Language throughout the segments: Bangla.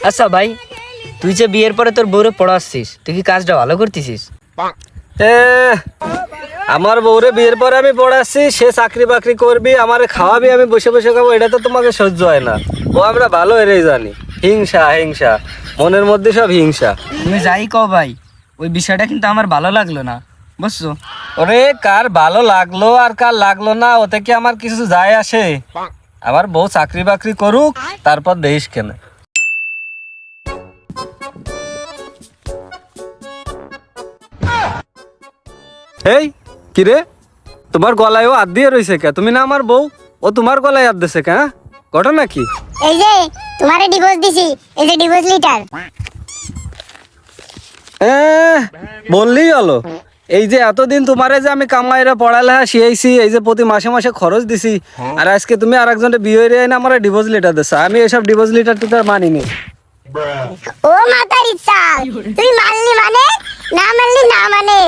আচ্ছা ভাই, তুই যে বিয়ের পরে তোর বউরে পড়াচ্ছিস, তুই কি কাজটা ভালো করতেছিস? আমার বউরে বিয়ের পরে আমি পড়াচ্ছি, সে চাকরি বাকরি করবি, আমারে খাওয়াবি, আমি বসে বসে খাবো, এটা তো তোমাকে সহ্য হয় না। ও আমরা ভালো এরেই জানি, হিংসা হিংসা, মনের মধ্যে সব হিংসা। তুমি যাই কও ভাই, ওই বিষয়টা কিন্তু আমার ভালো লাগলো না, বুঝছো? ওরে কার ভালো লাগলো আর কার লাগলো না, ওতে কি আমার কিছু যায় আসে? আমার বউ চাকরি বাকরি করুক, তারপর দেখিস কেন। এই কিরে, তোমার গলায় ও হাত দিয়ে রয়েছে কে? তুমি না আমার বউ, ও তোমার গলায় হাত দিছে কে? ঘটনা কি? এই যে তোমারে ডিভোর্স দিছি, এই যে ডিভোর্স লেটার। বললেই হলো। এই যে এতদিন তোমারে যে আমি কামাইরা পড়ালেখা শিখাইছি, এই যে প্রতি মাসে মাসে খরচ দিছি, আর আজকে তুমি আরেকজনের বিয়ে হয়ে না আমার ডিভোর্স লেটার দিছো। আমি এসব ডিভোর্স লেটার তো আর মানিনি। ও মাতার ইচ্ছা, তুই মানলি মানে, না মানলি না মানে।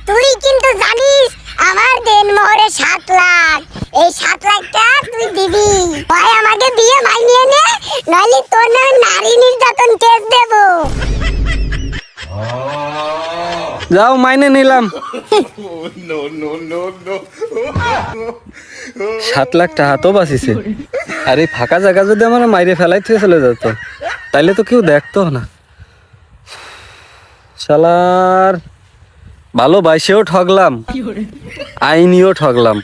তুই কিন্তু জানিস আমার দেন মোহরে 7 লাখ, এই 7 লাখটা তুই দিবি। ভাই আমাকে বিয়ে মানিয়ে নে, নইলে তোর নামে নারী নির্যাতন কেস দেব। যাও, মাইনে নিলাম। 7 লাখ টাকা তো বাঁচিছে। আর এই ফাঁকা জায়গা যদি আমার মাইরে ফেলাই থেকে চলে যেত, তাইলে তো কেউ দেখতো না। শালার ভালোবাসেও ঠগলাম, আইনিও ঠগলাম।